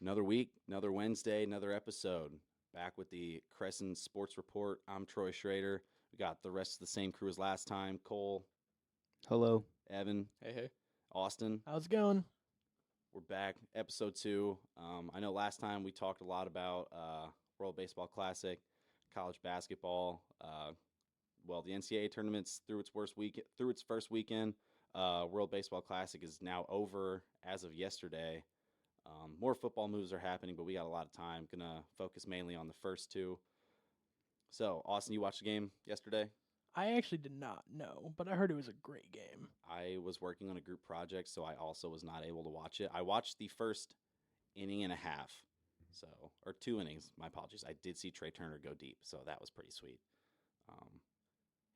Another week, another Wednesday, another episode. Back with the Crescent Sports Report. I'm Troy Schrader. We got the rest of the same crew as last time. Cole, Hello. Evan, Hey, hey. Austin. How's it going? We're back, episode 2. I know last time we talked a lot about World Baseball Classic, college basketball. The NCAA tournament's through its first weekend. World Baseball Classic is now over as of yesterday. More football moves are happening, but we got a lot of time. Gonna focus mainly on the first two. So, Austin, you watched the game yesterday? I actually did not know, but I heard it was a great game. I was working on a group project, so I also was not able to watch it. I watched the first inning and a half, or 2 innings. My apologies. I did see Trey Turner go deep, so that was pretty sweet.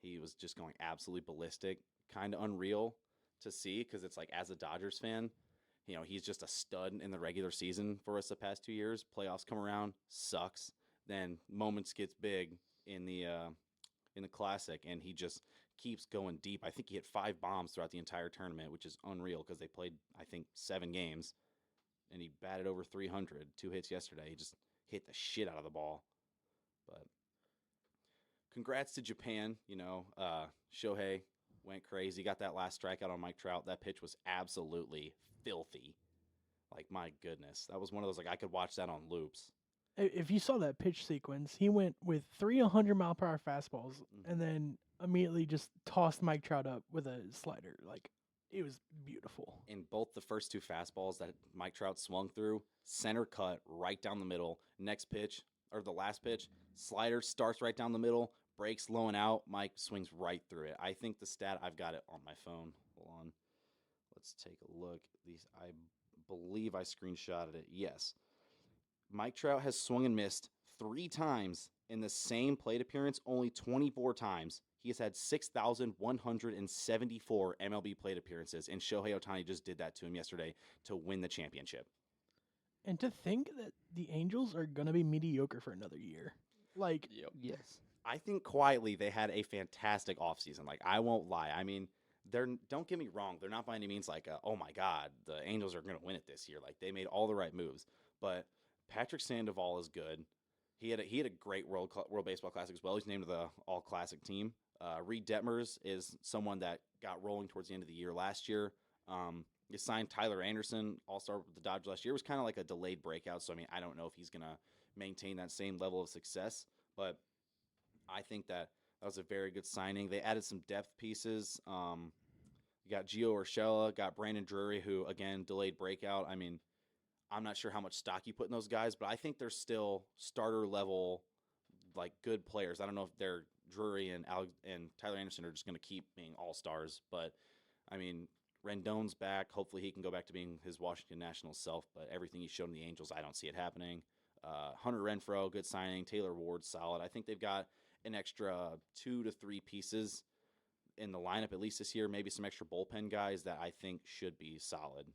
He was just going absolutely ballistic, kind of unreal to see because it's like as a Dodgers fan, he's just a stud in the regular season for us the past 2 years. Playoffs come around, sucks. Then moments gets big in the classic, and he just keeps going deep. I think he hit 5 bombs throughout the entire tournament, which is unreal because they played, I think, 7 games, and he batted over 300. 2 hits yesterday. He just hit the shit out of the ball. But congrats to Japan. Shohei went crazy. Got that last strikeout on Mike Trout. That pitch was absolutely filthy. Like, my goodness. That was one of those, I could watch that on loops. If you saw that pitch sequence, he went with 3 100-mile-per-hour fastballs and then immediately just tossed Mike Trout up with a slider. Like, it was beautiful. In both the first 2 fastballs that Mike Trout swung through, center cut right down the middle. Next pitch, or the last pitch, slider starts right down the middle, breaks low and out. Mike swings right through it. I think the stat, I've got it on my phone. Hold on. Let's take a look. I believe I screenshotted it. Yes. Mike Trout has swung and missed 3 times in the same plate appearance, only 24 times. He has had 6,174 MLB plate appearances, and Shohei Ohtani just did that to him yesterday to win the championship. And to think that the Angels are going to be mediocre for another year. Like, Yep. yes. I think quietly they had a fantastic offseason. Like, I won't lie. I mean, don't get me wrong. They're not by any means like, oh my God, the Angels are going to win it this year. Like, they made all the right moves. But Patrick Sandoval is good. He had a great World Baseball Classic as well. He's named to the All Classic team. Reed Detmers is someone that got rolling towards the end of the year last year. He signed Tyler Anderson, All-Star with the Dodgers last year. It was kind of like a delayed breakout, so I don't know if he's going to maintain that same level of success, but I think that was a very good signing. They added some depth pieces. You got Gio Urshela, got Brandon Drury, who, again, delayed breakout. I'm not sure how much stock you put in those guys, but I think they're still starter-level, good players. I don't know if they're Drury and Tyler Anderson are just going to keep being all-stars, but, Rendon's back. Hopefully he can go back to being his Washington Nationals self, but everything he's shown in the Angels, I don't see it happening. Hunter Renfroe, good signing. Taylor Ward, solid. I think they've got an extra 2 to 3 pieces in the lineup at least this year, maybe some extra bullpen guys that I think should be solid.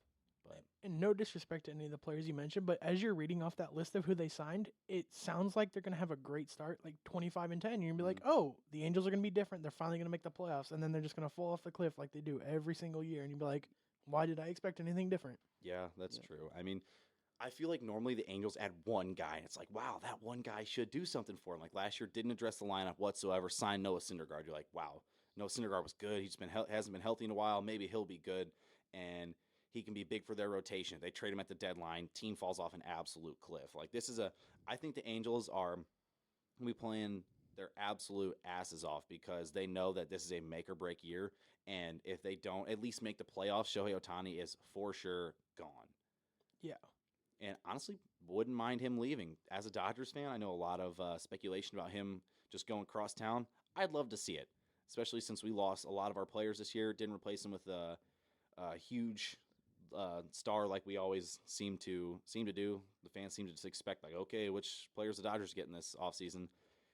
But And no disrespect to any of the players you mentioned, but as you're reading off that list of who they signed, it sounds like they're going to have a great start, like 25-10. You're going to be like, oh, the Angels are going to be different. They're finally going to make the playoffs, and then they're just going to fall off the cliff like they do every single year. And you'd be like, why did I expect anything different? yeah, that's true. I feel like normally the Angels add one guy, and it's like, wow, that one guy should do something for him. Like last year, didn't address the lineup whatsoever, signed Noah Syndergaard. You're like, wow, Noah Syndergaard was good. He's hasn't been healthy in a while. Maybe he'll be good, and he can be big for their rotation. They trade him at the deadline. Team falls off an absolute cliff. Like I think the Angels are we playing their absolute asses off because they know that this is a make or break year, and if they don't at least make the playoffs, Shohei Ohtani is for sure gone. Yeah. And honestly, wouldn't mind him leaving. As a Dodgers fan, I know a lot of speculation about him just going cross town. I'd love to see it, especially since we lost a lot of our players this year. Didn't replace him with a huge star like we always seem to do. The fans seem to just expect, like, okay, which players the Dodgers get in this offseason?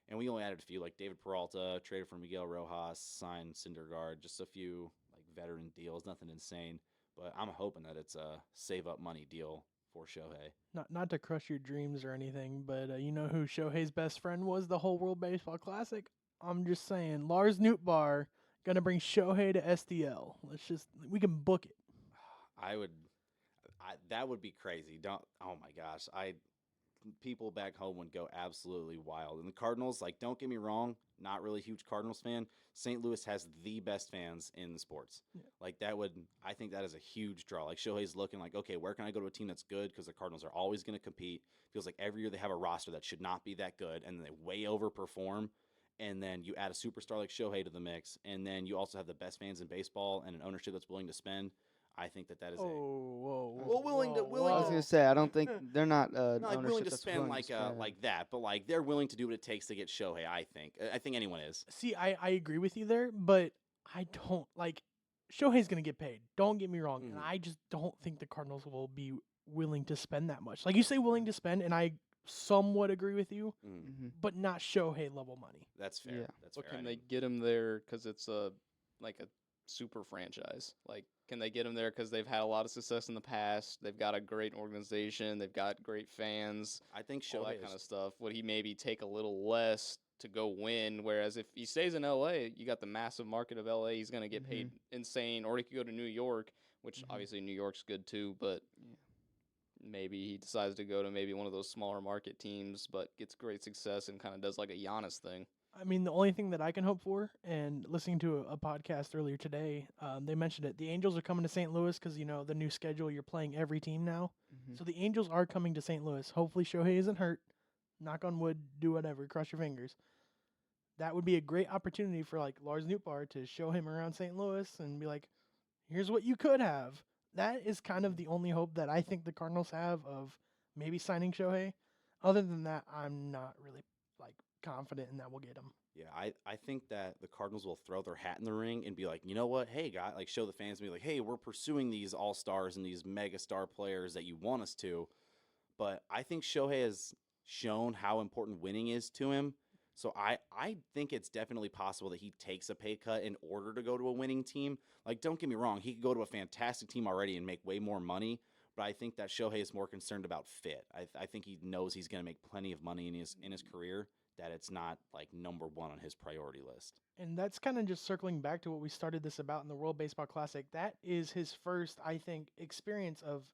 And we only added a few, like David Peralta, traded for Miguel Rojas, signed Syndergaard, just a few veteran deals, nothing insane. But I'm hoping that it's a save-up money deal for Shohei. Not to crush your dreams or anything, but you know who Shohei's best friend was the whole World Baseball Classic? I'm just saying, Lars Nootbaar gonna bring Shohei to STL. We can book it. that would be crazy. Don't. Oh my gosh, people back home would go absolutely wild. And the Cardinals, like, don't get me wrong, not really a huge Cardinals fan. St. Louis has the best fans in the sports. Yeah. Like, I think that is a huge draw. Like, Shohei's looking like, okay, where can I go to a team that's good? Because the Cardinals are always going to compete. Feels like every year they have a roster that should not be that good, and they way overperform. And then you add a superstar like Shohei to the mix, and then you also have the best fans in baseball and an ownership that's willing to spend. I think that is willing to. I was gonna say I don't think they're not not like willing to that's spend willing like to spend. like that, but like they're willing to do what it takes to get Shohei. I think anyone is. See, I agree with you there, but I don't like Shohei's going to get paid. Don't get me wrong, and I just don't think the Cardinals will be willing to spend that much. Like you say, willing to spend, and I somewhat agree with you, but not Shohei level money. That's fair. Yeah. That's But fair. can they get him there because it's a super franchise? Like, can they get him there because they've had a lot of success in the past? They've got a great organization. They've got great fans. I think All Shohei that kind of stuff. Would he maybe take a little less to go win? Whereas if he stays in LA, you got the massive market of LA. He's going to get paid insane. Or he could go to New York, which obviously New York's good too. But maybe he decides to go to maybe one of those smaller market teams, but gets great success and kind of does like a Giannis thing. I mean, the only thing that I can hope for, and listening to a podcast earlier today, they mentioned it. The Angels are coming to St. Louis because, the new schedule, you're playing every team now. So the Angels are coming to St. Louis. Hopefully Shohei isn't hurt. Knock on wood, do whatever, cross your fingers. That would be a great opportunity for, like, Lars Nootbaar to show him around St. Louis and be like, here's what you could have. That is kind of the only hope that I think the Cardinals have of maybe signing Shohei. Other than that, I'm not really, confident in that we'll get him. Yeah, I think that the Cardinals will throw their hat in the ring and be like, you know what, hey, guy, like show the fans, and be like, hey, we're pursuing these all-stars and these mega-star players that you want us to. But I think Shohei has shown how important winning is to him. So I think it's definitely possible that he takes a pay cut in order to go to a winning team. Like, don't get me wrong, he could go to a fantastic team already and make way more money. But I think that Shohei is more concerned about fit. I think he knows he's going to make plenty of money in his career, that it's not like number one on his priority list. And that's kind of just circling back to what we started this about in the World Baseball Classic. That is his first, I think, experience of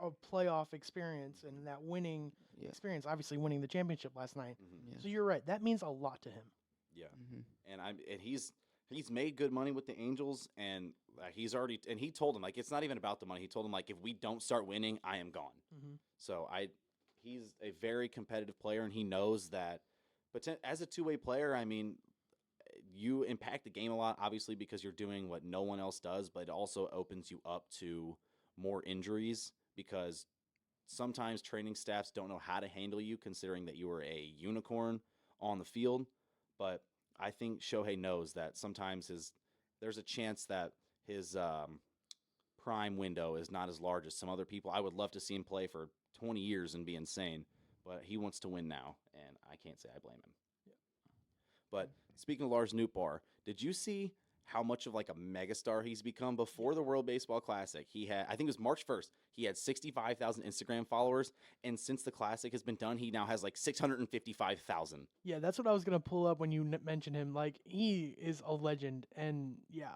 a playoff experience and that winning experience. Obviously, winning the championship last night. So you're right. That means a lot to him. Yeah, and he's made good money with the Angels, and he's already, and he told him, like, it's not even about the money. He told him, like, if we don't start winning, I am gone. So he's a very competitive player, and he knows that. But as a two-way player, I mean, you impact the game a lot, obviously, because you're doing what no one else does, but it also opens you up to more injuries because sometimes training staffs don't know how to handle you, considering that you were a unicorn on the field. But I think Shohei knows that sometimes there's a chance that his prime window is not as large as some other people. I would love to see him play for 20 years and be insane, but he wants to win now, and I can't say I blame him. But speaking of Lars Nootbaar, did you see how much of like a megastar he's become? Before the World Baseball Classic, he had, I think it was March 1st, he had 65,000 Instagram followers, and since the Classic has been done, he now has like 655,000. Yeah, that's what I was going to pull up when you mentioned him. Like, he is a legend, and yeah,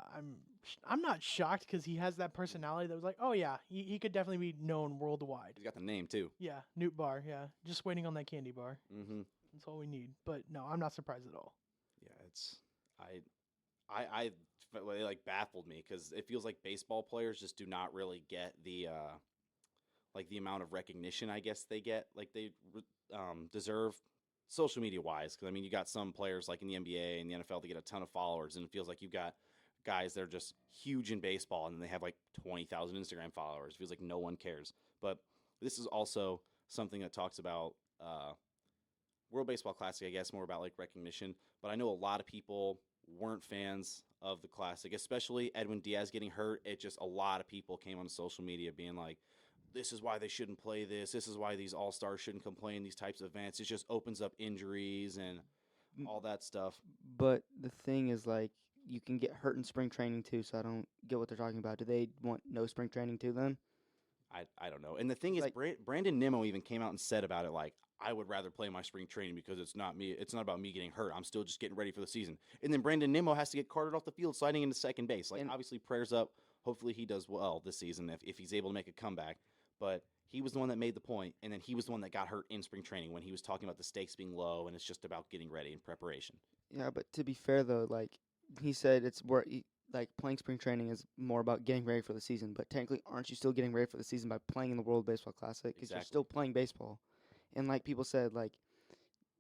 I'm not shocked because he has that personality that was like, oh yeah, he could definitely be known worldwide. He's got the name too. Yeah, Nootbaar, yeah. Just waiting on that candy bar. Mm-hmm. That's all we need. But no, I'm not surprised at all. Yeah, it like baffled me because it feels like baseball players just do not really get the like the amount of recognition I guess they get, like they deserve social media wise. Because I mean, you got some players like in the NBA and the NFL that get a ton of followers, and it feels like you've got guys that are just huge in baseball and then they have like 20,000 Instagram followers. It feels like no one cares. But this is also something that talks about World Baseball Classic, I guess, more about like recognition. But I know a lot of people weren't fans of the Classic, especially Edwin Diaz getting hurt. It just, a lot of people came on social media being like, this is why they shouldn't play this. This is why these all-stars shouldn't play in these types of events. It just opens up injuries and all that stuff. But the thing is, like, you can get hurt in spring training too, so I don't get what they're talking about. Do they want no spring training too then? I don't know. And the thing is, Like, Brandon Nimmo even came out and said about it, like, I would rather play my spring training because it's not me. It's not about me getting hurt. I'm still just getting ready for the season. And then Brandon Nimmo has to get carted off the field sliding into second base. Like, And- obviously, prayers up. Hopefully he does well this season if he's able to make a comeback. but he was the one that made the point, and then he was the one that got hurt in spring training when he was talking about the stakes being low and it's just about getting ready and preparation. Yeah, but to be fair though, like he said, it's where like playing spring training is more about getting ready for the season. But technically, aren't you still getting ready for the season by playing in the World Baseball Classic? Because you're Exactly. still playing baseball. And like people said, like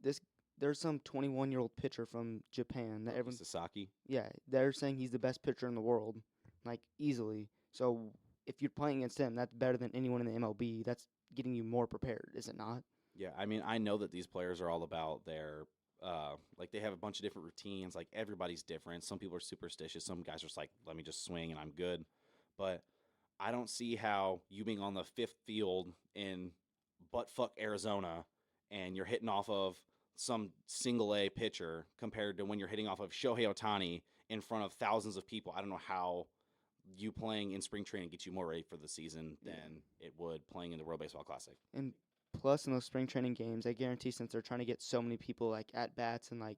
this, there's some 21-year-old pitcher from Japan that Roki everyone, Sasaki. yeah, they're saying he's the best pitcher in the world, like easily. So if you're playing against him, that's better than anyone in the MLB. That's getting you more prepared, is it not? Yeah, I mean, I know that these players are all about their, like they have a bunch of different routines. Like everybody's different. Some people are superstitious. Some guys are just like, let me just swing and I'm good. But I don't see how you being on the fifth field in buttfuck Arizona and you're hitting off of some single A pitcher compared to when you're hitting off of Shohei Ohtani in front of thousands of people. I don't know how you playing in spring training gets you more ready for the season than it would playing in the World Baseball Classic. And plus, in those spring training games, I guarantee since they're trying to get so many people like at bats and like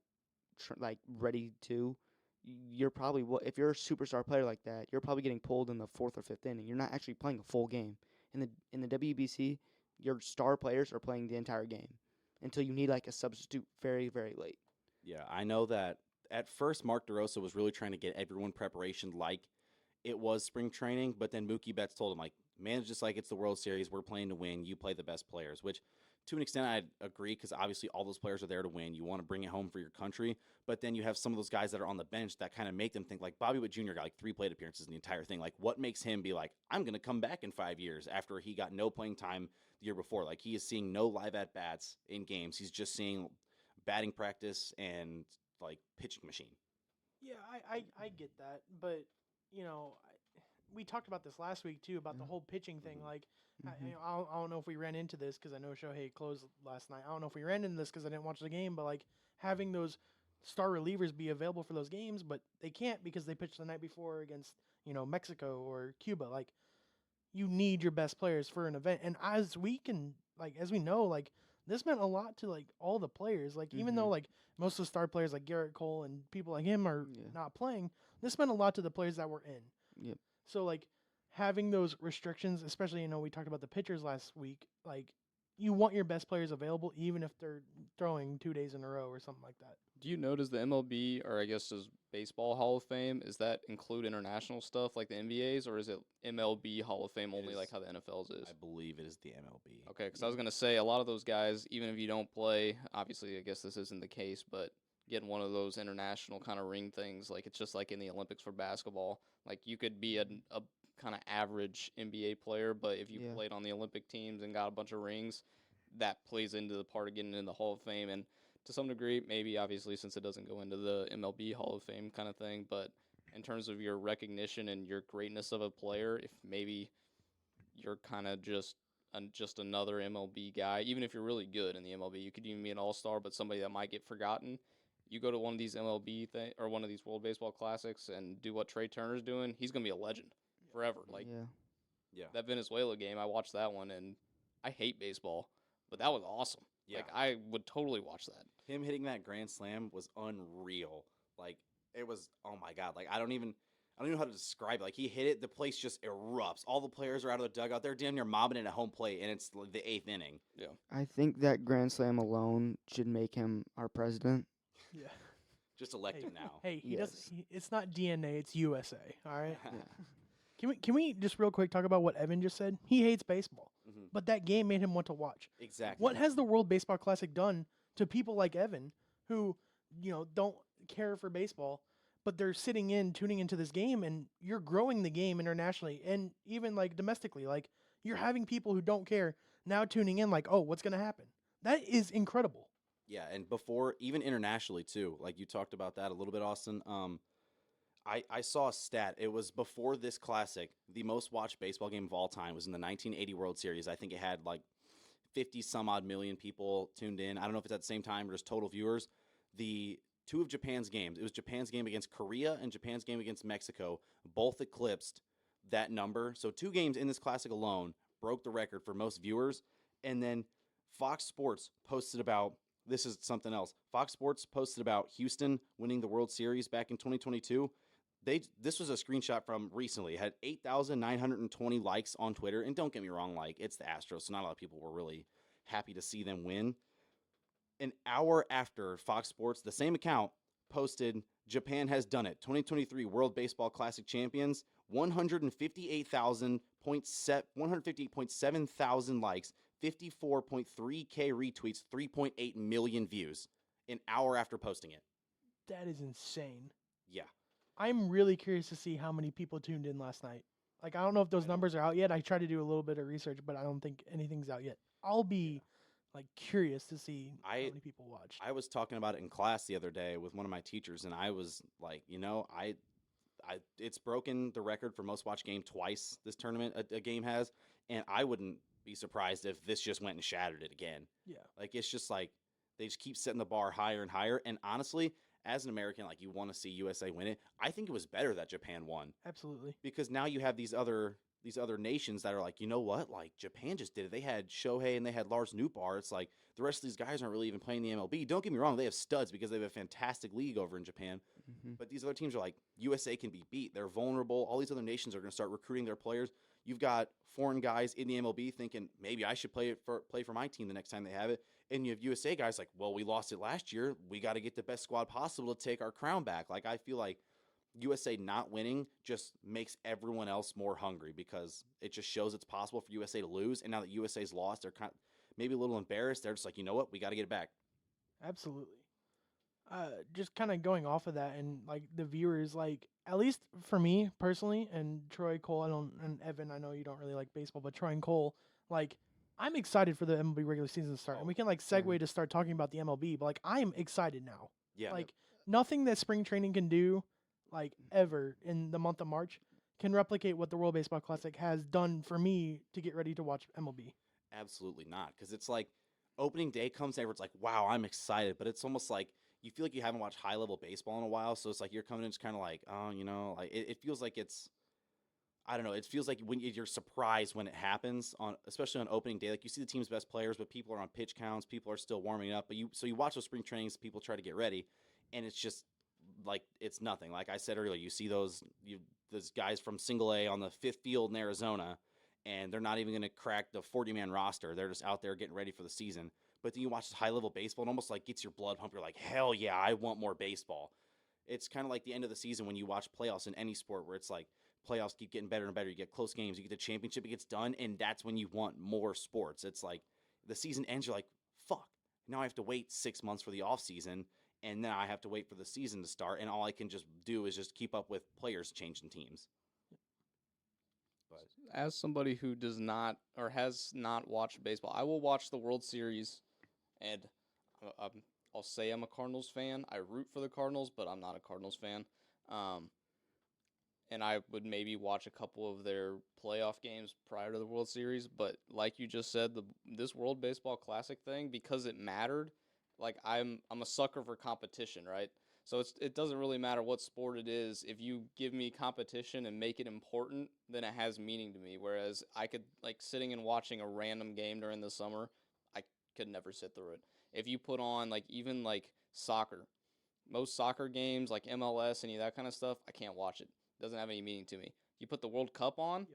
ready to, you're probably if you're a superstar player like that, you're probably getting pulled in the fourth or fifth inning. You're not actually playing a full game. In the WBC, your star players are playing the entire game until you need like a substitute very, very late. Yeah, I know that at first Mark DeRosa was really trying to get everyone preparation like it was spring training, but then Mookie Betts told him, like, man, it's just like it's the World Series. We're playing to win. You play the best players, which to an extent I'd agree because obviously all those players are there to win. You want to bring it home for your country, but then you have some of those guys that are on the bench that kind of make them think, like Bobby Witt Jr. got like 3 plate appearances in the entire thing. Like, what makes him be like, I'm going to come back in 5 years after he got no playing time the year before? Like, he is seeing no live at-bats in games. He's just seeing batting practice and, like, pitching machine. Yeah, I get that, but you know, we talked about this last week too about the whole pitching thing. Like, I don't know if we ran into this because I know Shohei closed last night. I don't know if we ran into this because I didn't watch the game, but like having those star relievers be available for those games, but they can't because they pitched the night before against Mexico or Cuba. Like, you need your best players for an event, and as we know, like this meant a lot to like all the players. Like even though like most of the star players like Garrett Cole and people like him are not playing, this meant a lot to the players that were in. Yep. So like having those restrictions, especially we talked about the pitchers last week. Like you want your best players available, even if they're throwing 2 days in a row or something like that. Do you notice the MLB, or I guess does Baseball Hall of Fame, is that include international stuff like the NBA's, or is it MLB Hall of Fame only like how the NFL's is? I believe it is the MLB. Okay, because I was going to say a lot of those guys, even if you don't play, obviously I guess this isn't the case, but getting one of those international kind of ring things, like it's just like in the Olympics for basketball. Like you could be a kind of average NBA player, but if you played on the Olympic teams and got a bunch of rings, that plays into the part of getting in the Hall of Fame. And to some degree, maybe obviously since it doesn't go into the MLB Hall of Fame kind of thing, but in terms of your recognition and your greatness of a player, if maybe you're kind of just another MLB guy, even if you're really good in the MLB, you could even be an all-star, but somebody that might get forgotten. You go to one of these MLB or one of these World Baseball Classics and do what Trey Turner's doing, he's gonna be a legend forever. Like that Venezuela game, I watched that one and I hate baseball, but that was awesome. Yeah. Like I would totally watch that. Him hitting that grand slam was unreal. Like it was, oh my god. Like I don't even know how to describe it. Like he hit it, the place just erupts. All the players are out of the dugout. They're damn near mobbing it at home plate, and it's the 8th inning. Yeah. I think that Grand Slam alone should make him our president. Yeah. Just elect him now. Hey, he Yes. doesn't. It's not DNA. It's USA. All right. Can we just real quick talk about what Evan just said? He hates baseball, but that game made him want to watch. Exactly. What has the World Baseball Classic done to people like Evan, who don't care for baseball, but they're tuning into this game, and you're growing the game internationally and even like domestically. Like you're having people who don't care now tuning in, like, oh, what's gonna happen? That is incredible. Yeah, and before, even internationally too, like you talked about that a little bit, Austin. I saw a stat. It was before this classic, the most watched baseball game of all time was in the 1980 World Series. I think it had like 50 some odd million people tuned in. I don't know if it's at the same time or just total viewers. The two of Japan's games, it was Japan's game against Korea and Japan's game against Mexico, both eclipsed that number. So 2 games in this classic alone broke the record for most viewers. And then Fox Sports posted about, this is something else. Fox Sports posted about Houston winning the World Series back in 2022. This was a screenshot from recently. It had 8,920 likes on Twitter. And don't get me wrong, like, it's the Astros, so not a lot of people were really happy to see them win. An hour after Fox Sports, the same account posted, Japan has done it. 2023 World Baseball Classic champions, 158.7 thousand likes, 54.3K retweets, 3.8 million views an hour after posting it. That is insane. Yeah. I'm really curious to see how many people tuned in last night. Like, I don't know if those numbers are out yet. I tried to do a little bit of research, but I don't think anything's out yet. I'll be like curious to see how many people watched. I was talking about it in class the other day with one of my teachers, and I was like, it's broken the record for most watched game twice this tournament a game has, and I wouldn't be surprised if this just went and shattered it again. Yeah. Like, it's just like they just keep setting the bar higher and higher, and honestly, as an American, like, you want to see USA win it. I think it was better that Japan won. Absolutely. Because now you have these other nations that are like, you know what? Like, Japan just did it. They had Shohei and they had Lars Nootbaar. It's like the rest of these guys aren't really even playing the MLB. Don't get me wrong. They have studs because they have a fantastic league over in Japan. Mm-hmm. But these other teams are like, USA can be beat. They're vulnerable. All these other nations are going to start recruiting their players. You've got foreign guys in the MLB thinking, maybe I should play for my team the next time they have it. And you have USA guys like, well, we lost it last year. We got to get the best squad possible to take our crown back. Like, I feel like USA not winning just makes everyone else more hungry because it just shows it's possible for USA to lose. And now that USA's lost, they're kind of maybe a little embarrassed. They're just like, you know what? We got to get it back. Absolutely. Just kind of going off of that and like the viewers, like at least for me personally, and Troy, Cole, and Evan, I know you don't really like baseball, but Troy and Cole, like I'm excited for the MLB regular season to start, and we can like segue to start talking about the MLB. But like I'm excited now. Yeah. Like nothing that spring training can do, like ever in the month of March, can replicate what the World Baseball Classic has done for me to get ready to watch MLB. Absolutely not, because it's like opening day comes and it's like, wow, I'm excited, but it's almost like you feel like you haven't watched high level baseball in a while, so it's like you're coming in just kind of like, oh, like it feels like it's, I don't know, it feels like when you're surprised when it happens especially on opening day. Like, you see the team's best players, but people are on pitch counts, people are still warming up, but you watch those spring trainings, people try to get ready, and it's just like it's nothing. Like I said earlier, you see those guys from Single A on the fifth field in Arizona, and they're not even going to crack the 40-man roster. They're just out there getting ready for the season. But then you watch this high-level baseball, and almost like gets your blood pumping. You're like, hell yeah, I want more baseball. It's kind of like the end of the season when you watch playoffs in any sport where it's like playoffs keep getting better and better. You get close games. You get the championship. It gets done, and that's when you want more sports. It's like the season ends. You're like, fuck. Now I have to wait 6 months for the offseason, and then I have to wait for the season to start, and all I can just do is just keep up with players changing teams. But as somebody who does not or has not watched baseball, I will watch the World Series, and I'll say I'm a Cardinals fan. I root for the Cardinals, but I'm not a Cardinals fan. And I would maybe watch a couple of their playoff games prior to the World Series. But like you just said, this World Baseball Classic thing, because it mattered, like I'm a sucker for competition, right? So it doesn't really matter what sport it is. If you give me competition and make it important, then it has meaning to me. Whereas I could, like, sitting and watching a random game during the summer, I could never sit through it. If you put on, like, even, like, soccer, most soccer games, like MLS, any of that kind of stuff, I can't watch it. It doesn't have any meaning to me. You put the World Cup on,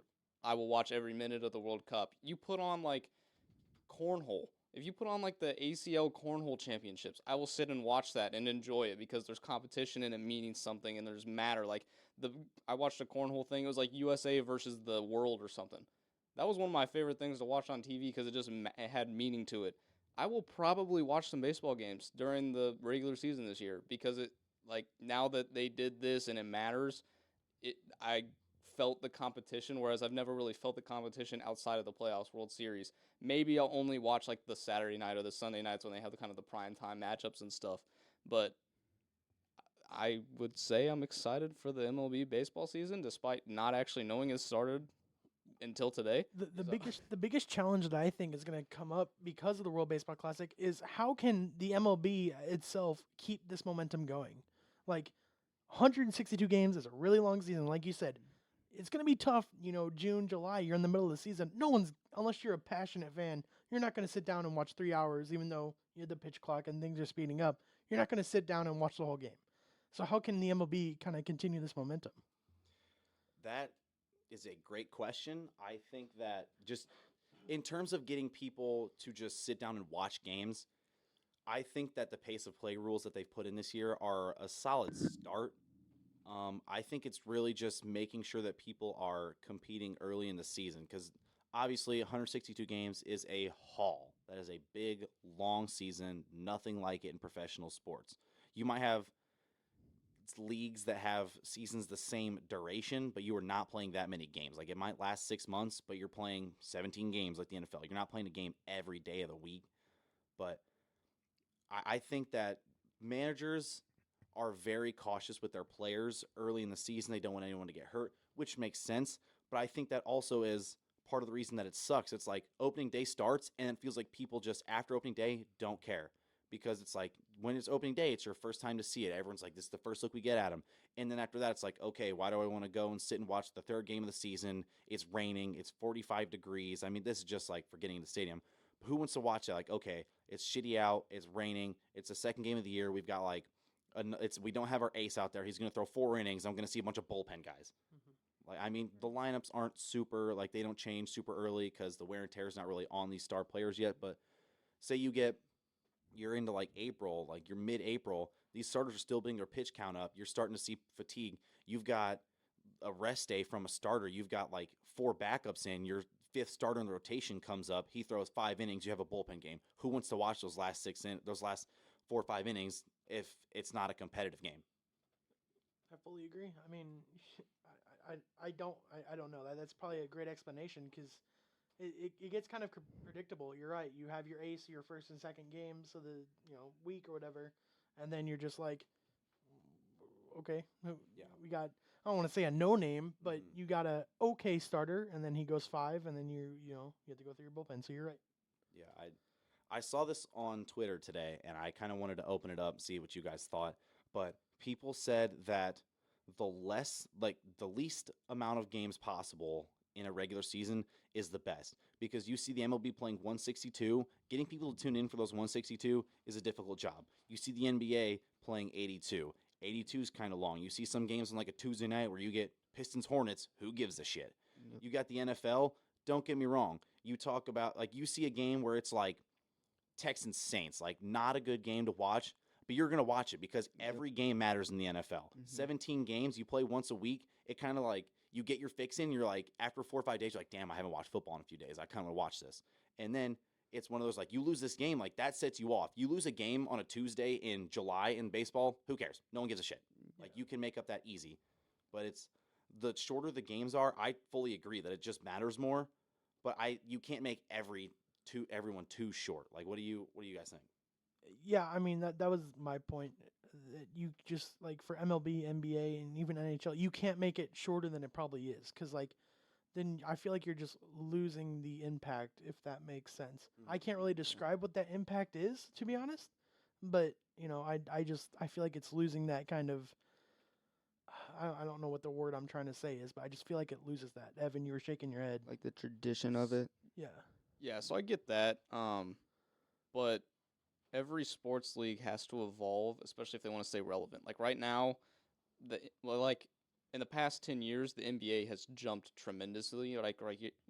I will watch every minute of the World Cup. You put on, like, cornhole. If you put on, like, the ACL Cornhole Championships, I will sit and watch that and enjoy it because there's competition and it meaning something and there's matter. Like, I watched a cornhole thing. It was like USA versus the world or something. That was one of my favorite things to watch on TV because it had meaning to it. I will probably watch some baseball games during the regular season this year because now that they did this and it matters, I felt the competition, whereas I've never really felt the competition outside of the playoffs, World Series. Maybe I'll only watch like the Saturday night or the Sunday nights when they have the kind of the prime time matchups and stuff. But I would say I'm excited for the MLB baseball season, despite not actually knowing it started until today. The biggest challenge that I think is going to come up because of the World Baseball Classic is how can the MLB itself keep this momentum going? Like 162 games is a really long season, like you said. It's going to be tough, June, July, you're in the middle of the season. Unless you're a passionate fan, you're not going to sit down and watch 3 hours, even though you have the pitch clock and things are speeding up. You're not going to sit down and watch the whole game. So how can the MLB kind of continue this momentum? That is a great question. I think that just in terms of getting people to just sit down and watch games, I think that the pace of play rules that they've put in this year are a solid start. I think it's really just making sure that people are competing early in the season because obviously 162 games is a haul. That is a big, long season, nothing like it in professional sports. You might have leagues that have seasons the same duration, but you are not playing that many games. Like it might last 6 months, but you're playing 17 games like the NFL. You're not playing a game every day of the week. But I think that managers are very cautious with their players early in the season. They don't want anyone to get hurt, which makes sense. But I think that also is part of the reason that it sucks. It's like opening day starts and it feels like people just after opening day don't care because it's like when it's opening day, it's your first time to see it. Everyone's like, this is the first look we get at them. And then after that, it's like, okay, why do I want to go and sit and watch the third game of the season? It's raining. It's 45 degrees. I mean, this is just like for getting in the stadium. But who wants to watch that? Like, okay, it's shitty out. It's raining. It's the second game of the year. We've got like, we don't have our ace out there. He's going to throw 4 innings. I'm going to see a bunch of bullpen guys. Like, I mean, the lineups aren't super, like, they don't change super early because the wear and tear is not really on these star players yet. But say you're into, like, April, like, you're mid-April, these starters are still building their pitch count up. You're starting to see fatigue. You've got a rest day from a starter. You've got, like, 4 backups in. Your 5th starter in the rotation comes up. He throws 5 innings. You have a bullpen game. Who wants to watch those last 4 or 5 innings if it's not a competitive game? I fully agree. I mean, I don't know that. That's probably a great explanation because it gets kind of predictable. You're right. You have your ace, your first and second games of the week or whatever, and then you're just like, okay, we got. I don't want to say a no name, but you got a okay starter, and then he goes 5, and then you have to go through your bullpen. So you're right. Yeah, I saw this on Twitter today, and I kind of wanted to open it up and see what you guys thought. But people said that the least amount of games possible in a regular season is the best because you see the MLB playing 162. Getting people to tune in for those 162 is a difficult job. You see the NBA playing 82. 82 is kind of long. You see some games on like a Tuesday night where you get Pistons Hornets. Who gives a shit? Yep. You got the NFL. Don't get me wrong. You talk about like you see a game where it's like Texans Saints, like not a good game to watch, but you're going to watch it because every game matters in the NFL. 17 games, you play once a week. It kind of like you get your fix in. You're like, after 4 or 5 days, you're like, damn, I haven't watched football in a few days. I kind of want to watch this. And then it's one of those like you lose this game, like that sets you off. You lose a game on a Tuesday in July in baseball, who cares? No one gives a shit. Like you can make up that easy. But it's the shorter the games are, I fully agree that it just matters more. But you can't make everyone too short. Like what do you guys think? Yeah, I mean that was my point. That you just like for MLB, NBA, and even NHL, you can't make it shorter than it probably is because like then I feel like you're just losing the impact if that makes sense. I can't really describe what that impact is to be honest, but I feel like it's losing that kind of. I don't know what the word I'm trying to say is, but I just feel like it loses that. Evan, you were shaking your head. Like the tradition of it. Yeah. Yeah, so I get that. But every sports league has to evolve, especially if they want to stay relevant. Like right now, in the past 10 years, the NBA has jumped tremendously. Like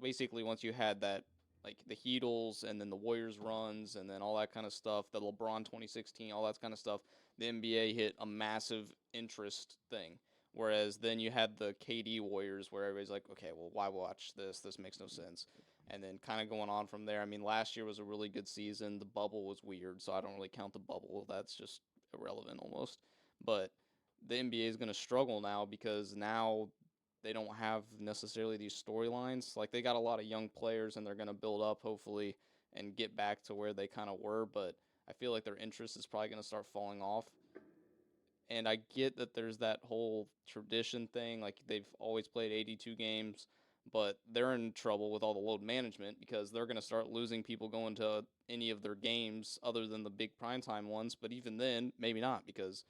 basically once you had that, like the Heatles and then the Warriors runs and then all that kind of stuff, the LeBron 2016, all that kind of stuff, the NBA hit a massive interest thing. Whereas then you had the KD Warriors where everybody's like, okay, well, why watch this? This makes no sense. And then kind of going on from there. I mean, last year was a really good season. The bubble was weird, so I don't really count the bubble. That's just irrelevant almost. But the NBA is going to struggle now because now they don't have necessarily these storylines. Like, they got a lot of young players, and they're going to build up, hopefully, and get back to where they kind of were. But I feel like their interest is probably going to start falling off. And I get that there's that whole tradition thing. Like, they've always played 82 games. But they're in trouble with all the load management because they're going to start losing people going to any of their games other than the big primetime ones. But even then, maybe not, because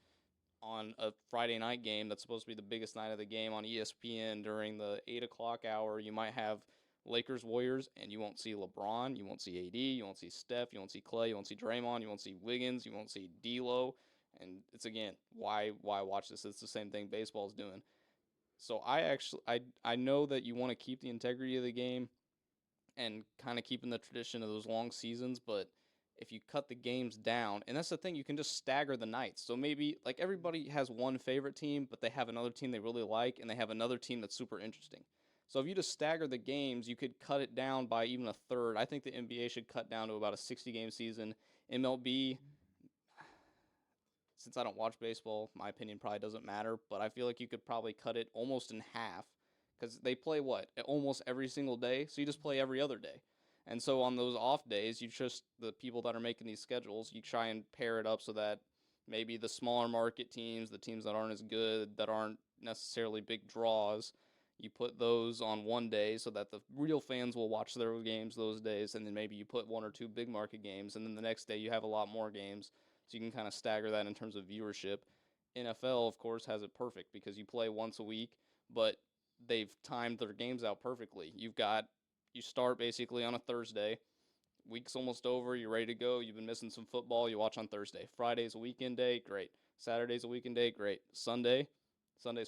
on a Friday night game that's supposed to be the biggest night of the game on ESPN during the 8 o'clock hour, you might have Lakers Warriors, and you won't see LeBron, you won't see AD, you won't see Steph, you won't see Clay, you won't see Draymond, you won't see Wiggins, you won't see D'Lo. And it's, again, why watch this? It's the same thing baseball is doing. So I know that you want to keep the integrity of the game and kind of keeping the tradition of those long seasons, but if you cut the games down, and that's the thing, you can just stagger the nights. So maybe like everybody has one favorite team, but they have another team they really like, and they have another team that's super interesting. So if you just stagger the games, you could cut it down by even a third. I think the NBA should cut down to about a 60-game season. MLB, since I don't watch baseball, my opinion probably doesn't matter, but I feel like you could probably cut it almost in half because they play almost every single day, so you just play every other day. And so on those off days, you just, the people that are making these schedules, you try and pair it up so that maybe the smaller market teams, the teams that aren't as good, that aren't necessarily big draws, you put those on one day so that the real fans will watch their games those days, and then maybe you put one or two big market games, and then the next day you have a lot more games, so you can kind of stagger that in terms of viewership. NFL, of course, has it perfect because you play once a week, but they've timed their games out perfectly. You start basically on a Thursday, week's almost over, you're ready to go, you've been missing some football, you watch on Thursday. Friday's a weekend day, great. Saturday's a weekend day, great. Sunday's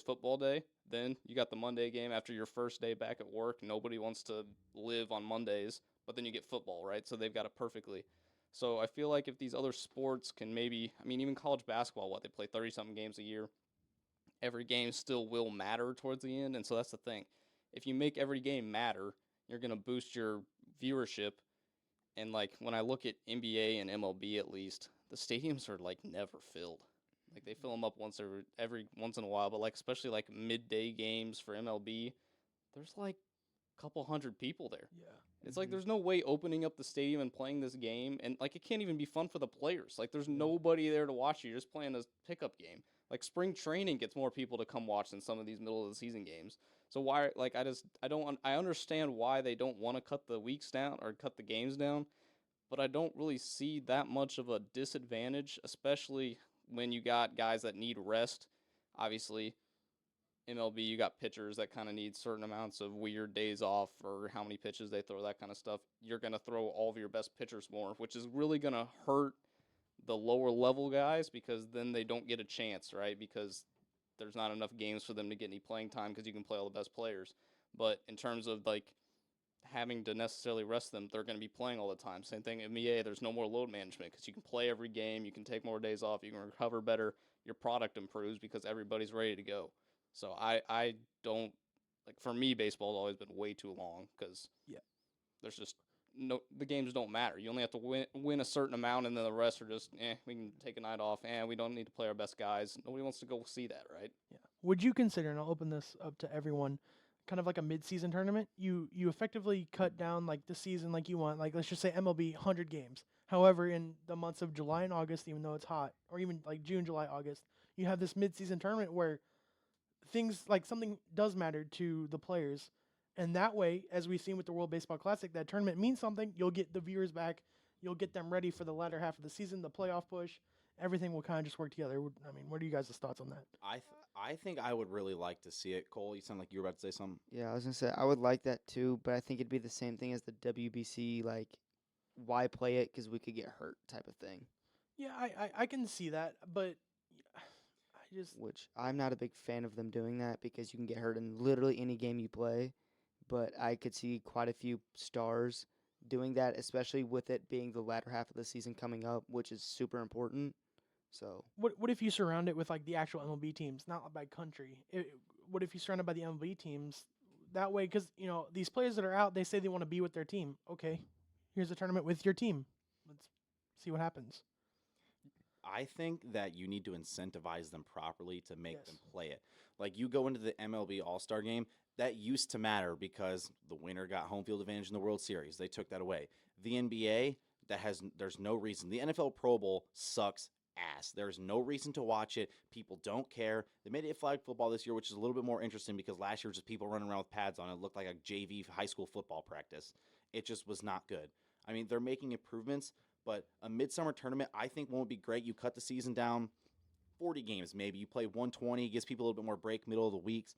football day. Then you got the Monday game after your first day back at work. Nobody wants to live on Mondays, but then you get football, right? So they've got it perfectly. So I feel like if these other sports can maybe, I mean, even college basketball, they play 30-something games a year. Every game still will matter towards the end, and so that's the thing. If you make every game matter, you're going to boost your viewership. And, like, when I look at NBA and MLB at least, the stadiums are, like, never filled. Like, they fill them up every once in a while, but, like, especially, like, midday games for MLB, there's, like, a couple hundred people there. Yeah. It's like there's no way opening up the stadium and playing this game, and, like, it can't even be fun for the players. Like, there's nobody there to watch you. You're just playing a pickup game. Like, spring training gets more people to come watch than some of these middle-of-the-season games. So why, like, I understand why they don't want to cut the weeks down or cut the games down, but I don't really see that much of a disadvantage, especially when you got guys that need rest. Obviously, MLB, you got pitchers that kind of need certain amounts of weird days off or how many pitches they throw, that kind of stuff. You're going to throw all of your best pitchers more, which is really going to hurt the lower level guys because then they don't get a chance, right? Because there's not enough games for them to get any playing time because you can play all the best players. But in terms of, like, having to necessarily rest them, they're going to be playing all the time. Same thing in NBA, there's no more load management because you can play every game, you can take more days off, you can recover better, your product improves because everybody's ready to go. So I don't, like, for me, baseball's always been way too long because there's just the games don't matter. You only have to win a certain amount, and then the rest are just, we can take a night off, and we don't need to play our best guys. Nobody wants to go see that, right? Yeah. Would you consider, and I'll open this up to everyone, kind of like a mid-season tournament? You effectively cut down, like, the season like you want. Like, let's just say MLB 100 games. However, in the months of July and August, even though it's hot, or even like June, July, August, you have this mid-season tournament where things like something does matter to the players. And that way, as we've seen with the World Baseball Classic, that tournament means something. You'll get the viewers back. You'll get them ready for the latter half of the season, the playoff push. Everything will kind of just work together. I mean, what are you guys' thoughts on that? I think I would really like to see it. Cole, you sound like you were about to say something. Yeah, I was gonna say I would like that too, but I think it'd be the same thing as the WBC, like, why play it? Because we could get hurt type of thing. Yeah, I can see that, but Which I'm not a big fan of them doing that because you can get hurt in literally any game you play. But I could see quite a few stars doing that, especially with it being the latter half of the season coming up, which is super important. So what if you surround it with, like, the actual MLB teams, not by country? What if you surround it by the MLB teams? That way, because, these players that are out, they say they want to be with their team. Okay, here's a tournament with your team. Let's see what happens. I think that you need to incentivize them properly to make them play it. Like, you go into the MLB All-Star game, that used to matter because the winner got home field advantage in the World Series. They took that away. The NBA, there's no reason. The NFL Pro Bowl sucks ass. There's no reason to watch it. People don't care. They made it flag football this year, which is a little bit more interesting because last year was just people running around with pads on. It looked like a JV high school football practice. It just was not good. I mean, they're making improvements, but a midsummer tournament I think won't be great. You cut the season down 40 games maybe. You play 120, gives people a little bit more break middle of the weeks.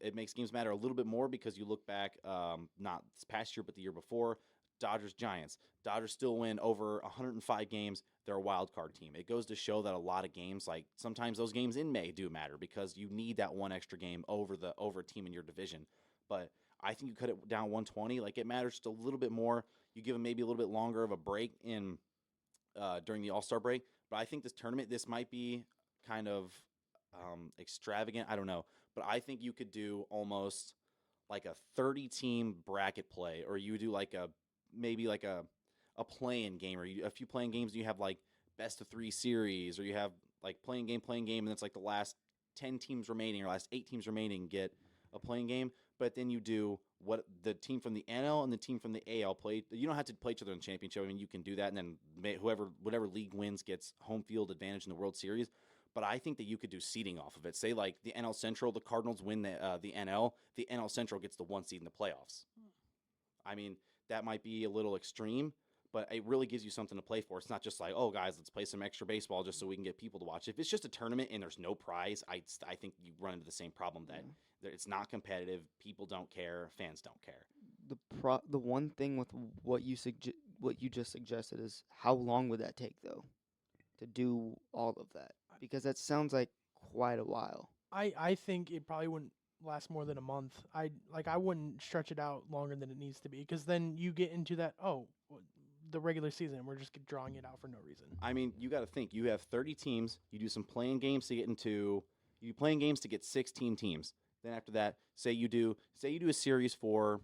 It makes games matter a little bit more because you look back, not this past year, but the year before, Dodgers, Giants. Dodgers still win over 105 games. They're a wild card team. It goes to show that a lot of games, like sometimes those games in May do matter because you need that one extra game over a team in your division. But I think you cut it down 120. Like it matters just a little bit more. You give them maybe a little bit longer of a break in during the All-Star break. But I think this tournament, this might be kind of extravagant. I don't know. But I think you could do almost like a 30-team bracket play, or you do like maybe like a play-in game, or a few playing games. You have like best of 3 series, or you have like playing game, and it's like the last 10 teams remaining or last 8 teams remaining get a playing game. But then you do what the team from the NL and the team from the AL play. You don't have to play each other in the championship. I mean, you can do that, and then whatever league wins gets home field advantage in the World Series. But I think that you could do seeding off of it. Say like the NL Central, the Cardinals win the NL. The NL Central gets the 1 seed in the playoffs. I mean, that might be a little extreme, but it really gives you something to play for. It's not just like, oh, guys, let's play some extra baseball just so we can get people to watch. If it's just a tournament and there's no prize, I think you run into the same problem that it's not competitive. People don't care. Fans don't care. The one thing with what you just suggested is how long would that take, though, to do all of that? Because that sounds like quite a while. I think it probably wouldn't last more than a month. I wouldn't stretch it out longer than it needs to be, because then you get into that the regular season. We're just drawing it out for no reason. I mean, you got to think. You have 30 teams. You do some playing games to get into. You do playing games to get 16 teams. Then after that, say you do a series for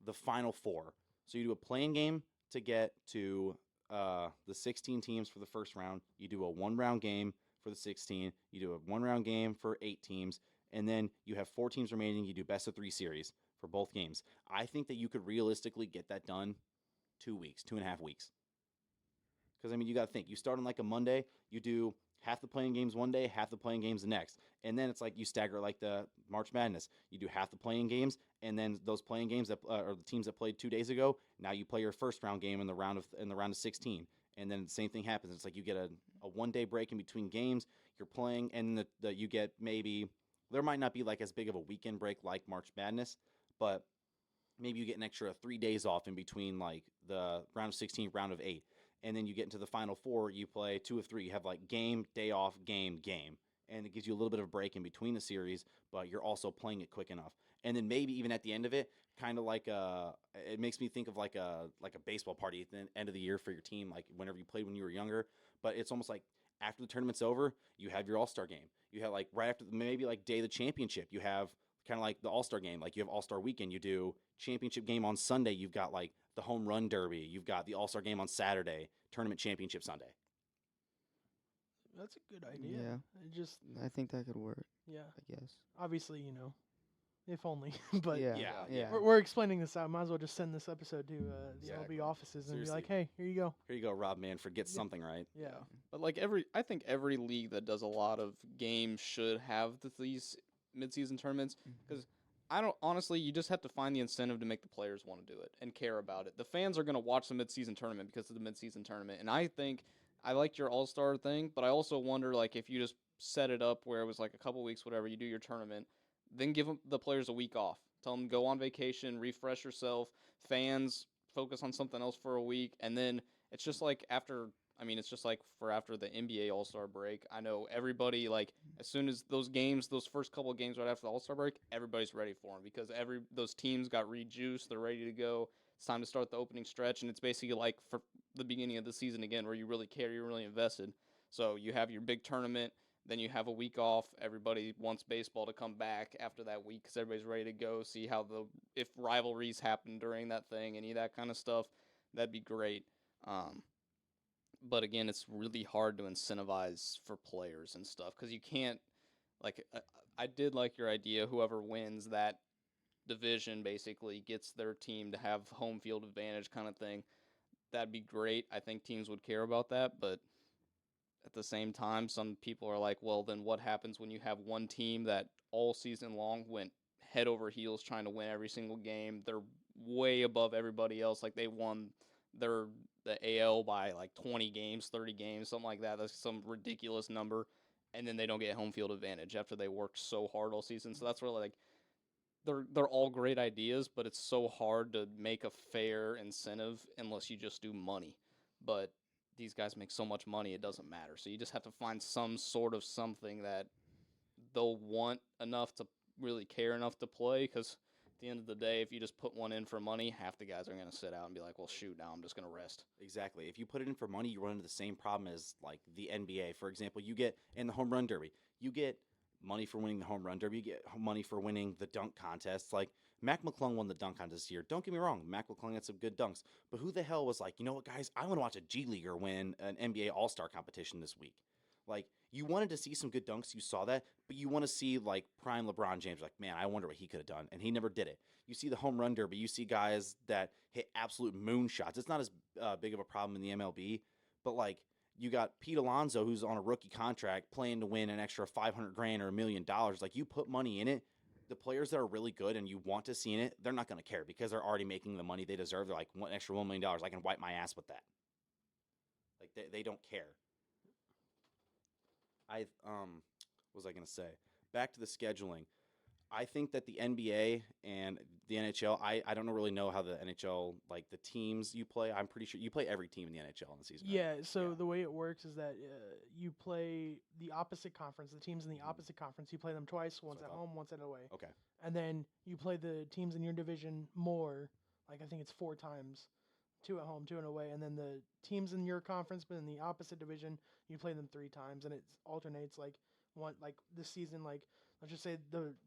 the Final Four. So you do a playing game to get to the 16 teams for the first round. You do a 1-round game for the 16. You do a 1-round game for 8 teams. And then you have 4 teams remaining. You do best of 3 series for both games. I think that you could realistically get that done 2 weeks, 2.5 weeks. Because, I mean, you got to think. You start on like a Monday. You do half the playing games one day, half the playing games the next. And then it's like you stagger like the March Madness. You do half the playing games, and then those playing games that or the teams that played 2 days ago, now you play your first round game in the round of 16. And then the same thing happens. It's like you get a 1-day break in between games. You're playing, and you get maybe there might not be like as big of a weekend break like March Madness, but maybe you get an extra 3 days off in between like the round of 16, round of 8. And then you get into the Final Four, you play 2 of 3. You have like game, day off, game. And it gives you a little bit of a break in between the series, but you're also playing it quick enough. And then maybe even at the end of it, kind of like it makes me think of like a baseball party at the end of the year for your team, like whenever you played when you were younger. But it's almost like after the tournament's over, you have your All-Star game. You have like right after maybe like day of the championship, you have kind of like the All-Star game. Like you have All-Star weekend, you do championship game on Sunday. You've got like the home run derby. You've got the All-Star game on Saturday, tournament championship Sunday. That's a good idea. Yeah. I think that could work. Yeah. I guess. Obviously, if only. But Yeah. we're explaining this out. Might as well just send this episode to the Exactly. LB offices and Seriously. be like, hey, here you go. Here you go, Rob Manfred. Get something right. Yeah. But like I think every league that does a lot of games should have these mid-season tournaments, because honestly, you just have to find the incentive to make the players want to do it and care about it. The fans are going to watch the mid-season tournament because of the mid-season tournament, and I think I liked your All-Star thing, but I also wonder like if you just set it up where it was like a couple weeks, whatever, you do your tournament, then give the players a week off. Tell them go on vacation, refresh yourself. Fans focus on something else for a week, and then it's just like after the NBA All-Star break. I know everybody, like, as soon as those first couple of games right after the All-Star break, everybody's ready for them because those teams got rejuiced. They're ready to go. It's time to start the opening stretch, and it's basically like for the beginning of the season again where you really care, you're really invested. So you have your big tournament, then you have a week off. Everybody wants baseball to come back after that week because everybody's ready to go, see if rivalries happen during that thing, any of that kind of stuff. That'd be great. But again, it's really hard to incentivize for players and stuff because you can't, like, I did like your idea. Whoever wins that division basically gets their team to have home field advantage kind of thing. That'd be great. I think teams would care about that, but at the same time, some people are like, well, then what happens when you have one team that all season long went head over heels trying to win every single game? They're way above everybody else. Like they won the AL by like 20 games, 30 games, something like that. That's some ridiculous number. And then they don't get home field advantage after they worked so hard all season. So that's where like they're all great ideas, but it's so hard to make a fair incentive unless you just do money. But these guys make so much money, it doesn't matter. So you just have to find some sort of something that they'll want enough to really care enough to play. Because at the end of the day, if you just put one in for money, half the guys are going to sit out and be like, well, shoot, now I'm just going to rest. Exactly. If you put it in for money, you run into the same problem as like the NBA. For example, you get in the home run derby, you get money for winning the home run derby, you get money for winning the dunk contests. Like Mac McClung won the dunk contest this year. Don't get me wrong, Mac McClung had some good dunks. But who the hell was like, you know what, guys, I want to watch a G Leaguer win an NBA All-Star competition this week. Like, you wanted to see some good dunks, you saw that, but you want to see, like, prime LeBron James, like, man, I wonder what he could have done, and he never did it. You see the home run derby, you see guys that hit absolute moonshots. It's not as big of a problem in the MLB, but, like, you got Pete Alonso, who's on a rookie contract, playing to win an extra $500,000 or $1 million. Like, you put money in it, the players that are really good and you want to see in it, they're not going to care because they're already making the money they deserve. They're like, one extra $1 million, I can wipe my ass with that. Like, they don't care. What was I going to say? Back to the scheduling. I think that the NBA and the NHL, I don't really know how the NHL, like the teams you play, I'm pretty sure you play every team in the NHL in the season. Yeah, right? so Yeah. the way it works is that you play the opposite conference, the teams in the opposite conference, you play them twice, once I at thought. home, once at away. Okay. And then you play the teams in your division more, like I think it's 4 times, 2 at home, 2 and away. And then the teams in your conference, but in the opposite division, you play them 3 times, and it alternates like this season, like let's just say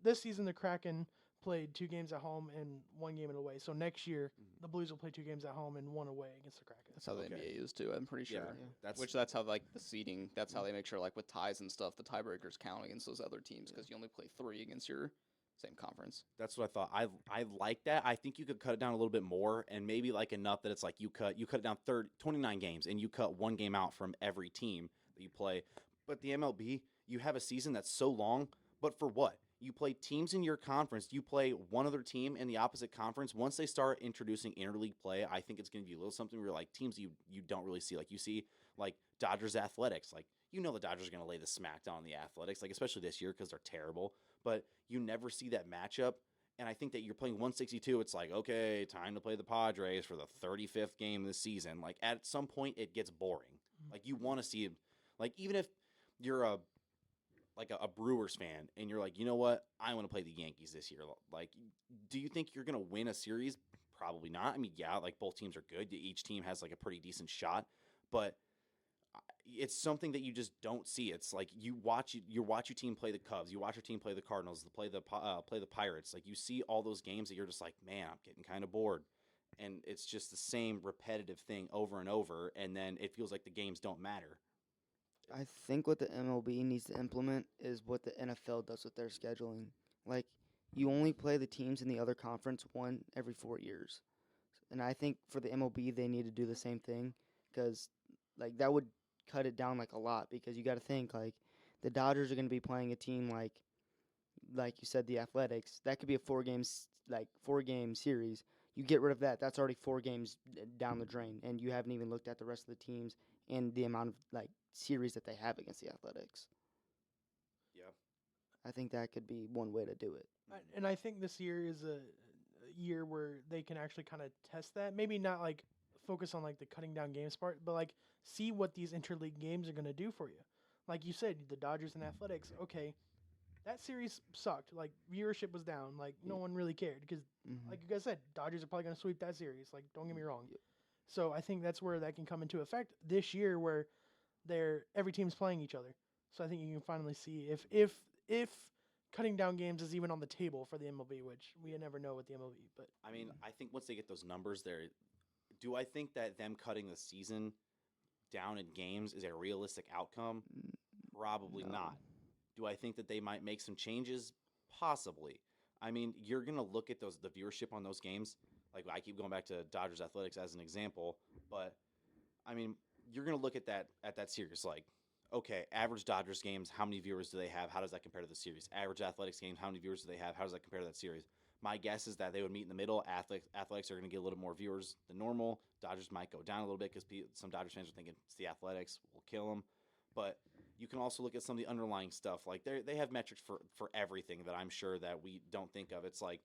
this season the Kraken played 2 games at home and 1 game away. So next year the Blues will play 2 games at home and 1 away against the Kraken. That's how the Okay. NBA is too. I'm pretty sure. Yeah. That's how like the seeding. That's how they make sure like with ties and stuff, the tiebreakers count against those other teams because you only play 3 against your same conference. That's what I thought. I like that. I think you could cut it down a little bit more and maybe like enough that it's like you cut it down 29 games and you cut 1 game out from every team that you play. But the MLB, you have a season that's so long, but for what? You play teams in your conference. You play one other team in the opposite conference. Once they start introducing interleague play, I think it's going to be a little something where like teams you don't really see. Like you see like Dodgers Athletics. Like you know the Dodgers are going to lay the smackdown on the Athletics, like especially this year because they're terrible. But you never see that matchup. And I think that you're playing 162. It's like, okay, time to play the Padres for the 35th game this season. Like at some point it gets boring. Like you want to see, like even if you're a Brewers fan and you're like, you know what, I want to play the Yankees this year. Like, do you think you're going to win a series? Probably not. I mean, yeah, like both teams are good. Each team has like a pretty decent shot, but it's something that you just don't see. It's like you watch your team play the Cubs, you watch your team play the Cardinals, play the Pirates. Like you see all those games that you're just like, man, I'm getting kind of bored. And it's just the same repetitive thing over and over, and then it feels like the games don't matter. I think what the MLB needs to implement is what the NFL does with their scheduling. Like, you only play the teams in the other conference one every 4 years. And I think for the MLB, they need to do the same thing because, like, that would cut it down, like, a lot because you got to think, like, the Dodgers are going to be playing a team like you said, the Athletics. That could be a 4-game series. You get rid of that. That's already 4 games down the drain, and you haven't even looked at the rest of the teams and the amount of, like, series that they have against the Athletics. Yeah. I think that could be one way to do it. And I think this year is a year where they can actually kind of test that. Maybe not like focus on like the cutting down games part, but like see what these interleague games are going to do for you. Like you said, the Dodgers and Athletics, okay, that series sucked. Like viewership was down. Like no one really cared because, like you guys said, Dodgers are probably going to sweep that series. Like don't get me wrong. Yep. So I think that's where that can come into effect this year, where every team's playing each other. So I think you can finally see if cutting down games is even on the table for the MLB, which we never know with the MLB. But I mean, I think once they get those numbers there, do I think that them cutting the season down in games is a realistic outcome? Probably No. not. Do I think that they might make some changes? Possibly. I mean, you're going to look at the viewership on those games. Like I keep going back to Dodgers Athletics as an example, but I mean, you're going to look at that series like, okay, average Dodgers games, how many viewers do they have? How does that compare to the series? Average Athletics games, how many viewers do they have? How does that compare to that series? My guess is that they would meet in the middle. Athletics are going to get a little more viewers than normal. Dodgers might go down a little bit because some Dodgers fans are thinking it's the Athletics, we'll kill them. But you can also look at some of the underlying stuff. Like they have metrics for everything that I'm sure that we don't think of. It's like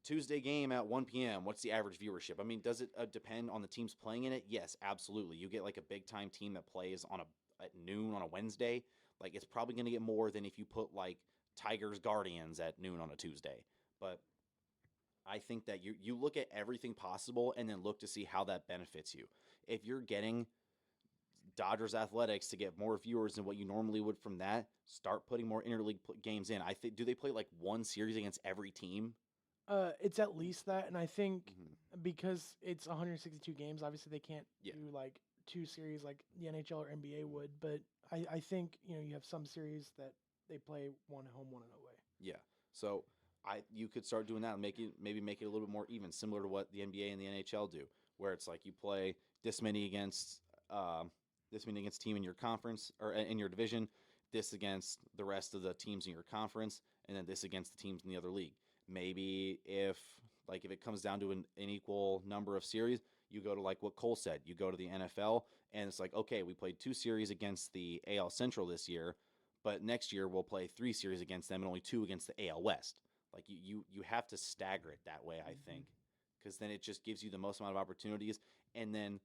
Tuesday game at 1 p.m. What's the average viewership? I mean, does it depend on the teams playing in it? Yes, absolutely. You get like a big time team that plays at noon on a Wednesday. Like it's probably going to get more than if you put like Tigers Guardians at noon on a Tuesday. But I think that you look at everything possible and then look to see how that benefits you. If you're getting Dodgers Athletics to get more viewers than what you normally would from that, start putting more interleague games in. I think, do they play like one series against every team? It's at least that, and I think because it's 162 games, obviously they can't do like 2 series like the NHL or NBA would. But I think you have some series that they play one at home, one at away. Yeah, so you could start doing that and maybe make it a little bit more even, similar to what the NBA and the NHL do, where it's like you play this many against team in your conference or in your division, this against the rest of the teams in your conference, and then this against the teams in the other league. Maybe if it comes down to an equal number of series, you go to like what Cole said, you go to the NFL, and it's like, okay, we played 2 series against the AL Central this year, but next year we'll play 3 series against them and only 2 against the AL West. Like you have to stagger it that way, I think, because then it just gives you the most amount of opportunities. And then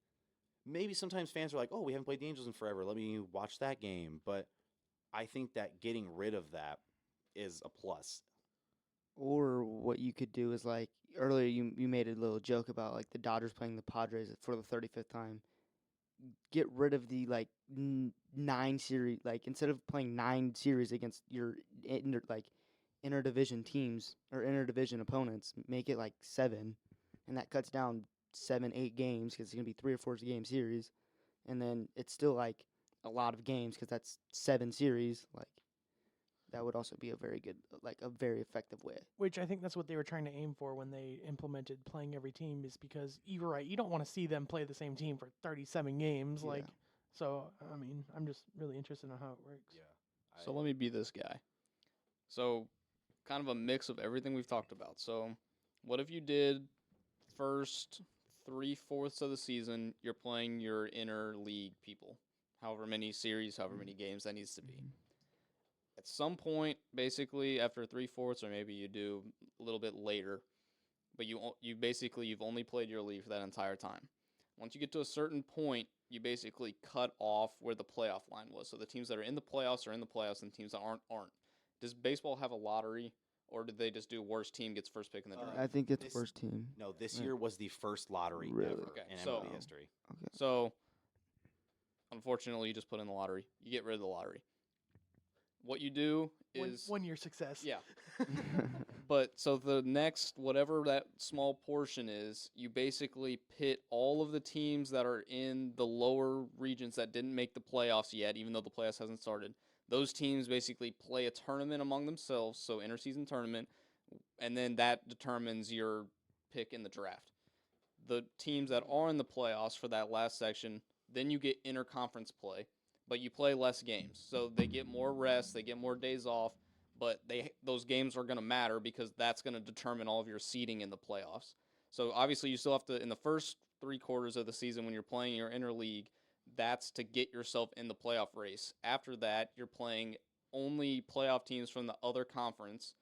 maybe sometimes fans are like, oh, we haven't played the Angels in forever, let me watch that game. But I think that getting rid of that is a plus. Or what you could do is like earlier you made a little joke about like the Dodgers playing the Padres for the 35th time. Get rid of the 9 series, like instead of playing 9 series against your interdivision teams or interdivision opponents, make it like 7, and that cuts down 7-8 games because it's gonna be 3 or 4 game series, and then it's still like a lot of games because that's 7 series. Like that would also be a very good, a very effective way. Which I think that's what they were trying to aim for when they implemented playing every team, is because you're right, you don't want to see them play the same team for 37 games. Yeah. So I mean, I'm just really interested in how it works. Yeah. So let me be this guy. So kind of a mix of everything we've talked about. So what if you did first 3/4 of the season, you're playing your interleague people, however many series, however many games that needs to be. At some point, basically after 3/4, or maybe you do a little bit later, but you've only played your league for that entire time. Once you get to a certain point, you basically cut off where the playoff line was. So the teams that are in the playoffs are in the playoffs, and teams that aren't. Does baseball have a lottery, or did they just do worst team gets first pick in the draft? I think it's first team. No, this year was the first lottery Really? ever Okay, in so- MLB history. Okay. So, unfortunately, you just put in the lottery. You get rid of the lottery. What you do is 1 year success. yeah. But so the next, whatever that small portion is, you basically pit all of the teams that are in the lower regions that didn't make the playoffs yet, even though the playoffs hasn't started. Those teams basically play a tournament among themselves, so interseason tournament, and then that determines your pick in the draft. The teams that are in the playoffs for that last section, then you get interconference play, but you play less games. So they get more rest, they get more days off, but those games are going to matter because that's going to determine all of your seeding in the playoffs. So obviously you still have to, in the first 3/4 of the season when you're playing your interleague, that's to get yourself in the playoff race. After that, you're playing only playoff teams from the other conference,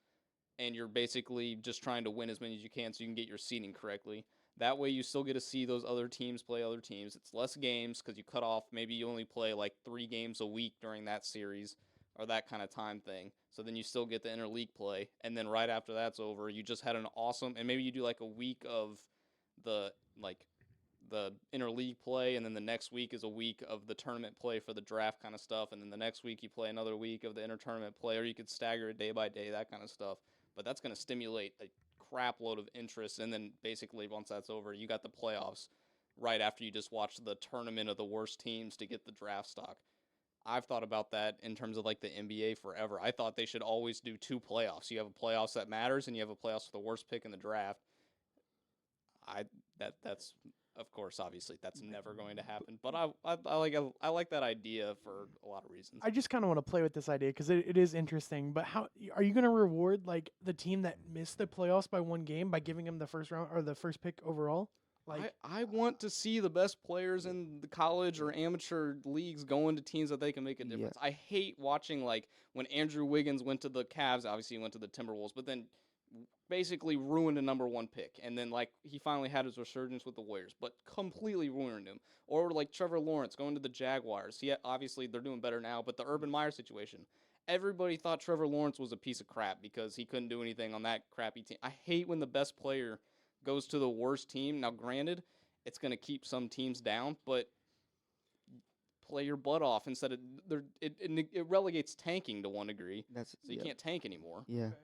and you're basically just trying to win as many as you can so you can get your seeding correctly. That way you still get to see those other teams play other teams. It's less games because you cut off, maybe you only play like 3 games a week during that series or that kind of time thing. So then you still get the interleague play. And then right after that's over, you just had an awesome, and maybe you do like a week of the interleague play, and then the next week is a week of the tournament play for the draft kind of stuff, and then the next week you play another week of the inter-tournament play, or you could stagger it day by day, that kind of stuff. But that's going to stimulate a crap load of interest, and then basically once that's over, you got the playoffs right after you just watched the tournament of the worst teams to get the draft stock. I've thought about that in terms of like the NBA forever. I thought they should always do 2 playoffs. You have a playoffs that matters, and you have a playoffs for the worst pick in the draft. That's of course, obviously, that's never going to happen. But I like that idea for a lot of reasons. I just kind of want to play with this idea because it is interesting. But how are you going to reward like the team that missed the playoffs by 1 game by giving them the first round or the first pick overall? Like, I want to see the best players in the college or amateur leagues going to teams that they can make a Yeah. difference. I hate watching, like, when Andrew Wiggins went to the Cavs, obviously he went to the Timberwolves, but then basically ruined a number 1 pick. And then, like, he finally had his resurgence with the Warriors, but completely ruined him. Or, like, Trevor Lawrence going to the Jaguars. Obviously, they're doing better now, but the Urban Meyer situation. Everybody thought Trevor Lawrence was a piece of crap because he couldn't do anything on that crappy team. I hate when the best player goes to the worst team. Now, granted, it's going to keep some teams down, but play your butt off instead of it relegates tanking to one degree. That's So you can't tank anymore. Yeah. Okay.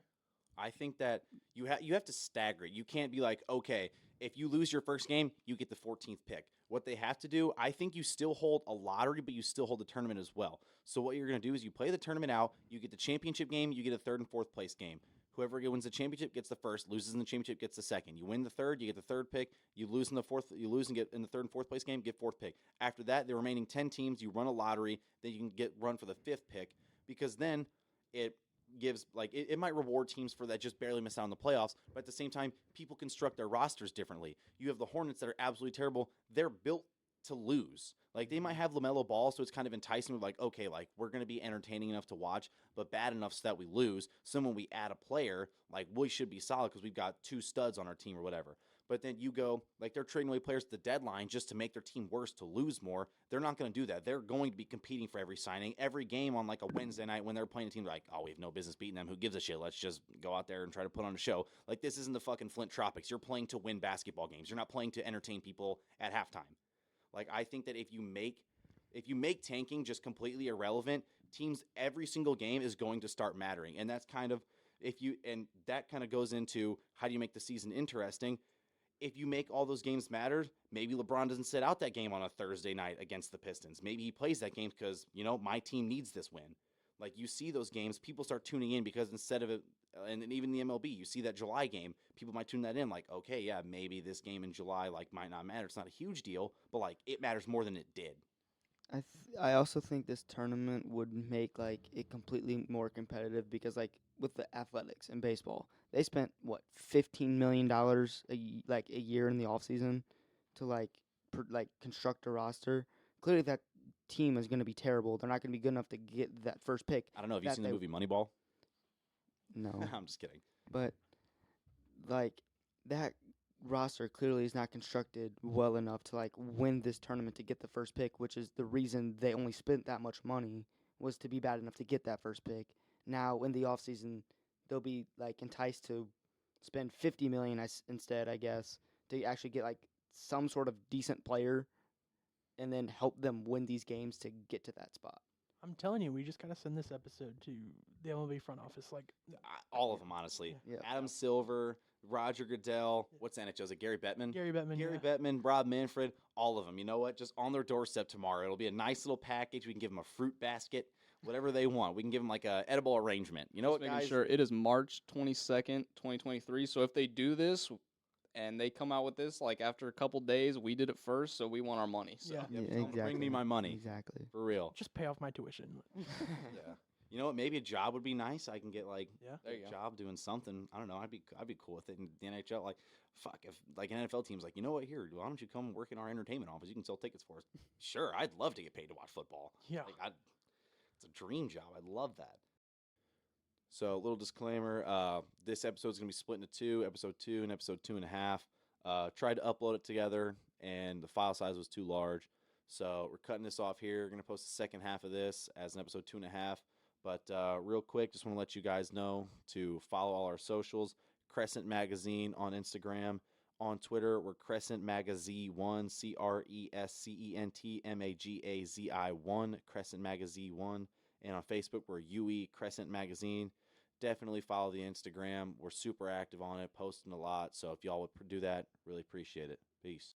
I think that you have to stagger it. You can't be like, okay, if you lose your first game, you get the 14th pick. What they have to do, I think you still hold a lottery, but you still hold the tournament as well. So what you're going to do is you play the tournament out, you get the championship game, you get a 3rd and 4th place game. Whoever wins the championship gets the first, loses in the championship gets the second. You win the third, you get the 3rd pick. You lose in the 4th, you lose and get in the 3rd and 4th place game, get 4th pick. After that, the remaining 10 teams, you run a lottery, then you can run for the 5th pick, because then it gives, like, it might reward teams for that just barely miss out on the playoffs, but at the same time, people construct their rosters differently. You have the Hornets that are absolutely terrible. They're built to lose. Like, they might have LaMelo Ball, so it's kind of enticing. We're like, okay, like, we're going to be entertaining enough to watch, but bad enough so that we lose. So when we add a player, like, we should be solid because we've got 2 studs on our team or whatever. But then you go, like, they're trading away players at the deadline just to make their team worse, to lose more. They're not going to do that. They're going to be competing for every signing. Every game on, like, a Wednesday night when they're playing a team, like, oh, we have no business beating them. Who gives a shit? Let's just go out there and try to put on a show. Like, this isn't the fucking Flint Tropics. You're playing to win basketball games. You're not playing to entertain people at halftime. Like, I think that if you make tanking just completely irrelevant, teams every single game is going to start mattering. And that's kind of, that kind of goes into how do you make the season interesting. If you make all those games matter, maybe LeBron doesn't sit out that game on a Thursday night against the Pistons. Maybe he plays that game because, my team needs this win. Like, you see those games, people start tuning in because instead of it, and even the MLB, you see that July game, people might tune that in like, okay, yeah, maybe this game in July, like, might not matter. It's not a huge deal, but, like, it matters more than it did. I also think this tournament would make, like, it completely more competitive because, like, with the athletics in baseball, they spent what $15 million a year in the offseason to construct a roster. Clearly, that team is going to be terrible. They're not going to be good enough to get that first pick. I don't know. Have you seen the movie Moneyball? No, I'm just kidding. but like that roster clearly is not constructed well enough to like win this tournament to get the first pick, which is the reason they only spent that much money was to be bad enough to get that first pick. Now in the offseason, they'll be like enticed to spend $50 million instead, I guess, to actually get like some sort of decent player and then help them win these games to get to that spot. I'm telling you, we just gotta send this episode to the MLB front office. Like, All of them, honestly. Yeah. Adam Silver, Roger Goodell. What's NHL? Is it Gary Bettman? Gary Bettman. Gary yeah. Bettman, Rob Manfred, all of them. You know what? Just on their doorstep tomorrow. It'll be a nice little package. We can give them a fruit basket, whatever they want. We can give them like a edible arrangement. You know Just what, making guys? sure it is March 22nd, 2023. So if they do this and they come out with this like after a couple days, we did it first, so we want our money. So Yeah. Yeah, tell 'em to exactly. Bring me my money. Exactly. For real. Just pay off my tuition. Yeah. You know what? Maybe a job would be nice. I can get like Yeah. There you a go. job doing something. I don't know. I'd be cool with it in the NHL. Like, fuck, if like an NFL team's like, you know what? Here, why don't you come work in our entertainment office? You can sell tickets for us. Sure, I'd love to get paid to watch football. Yeah. Like, it's a dream job. I'd love that. So, a little disclaimer: this episode's gonna be split into 2, episode 2 and episode 2.5. Tried to upload it together, and the file size was too large. So we're cutting this off here. We're gonna post the second half of this as an episode 2.5. But real quick, just want to let you guys know to follow all our socials. Crescent Magazine on Instagram. On Twitter, we're Crescent Magazi1, CRESCENTMAGAZI1, Crescent Magazi1. And on Facebook, we're UE Crescent Magazine. Definitely follow the Instagram. We're super active on it, posting a lot. So if y'all would do that, really appreciate it. Peace.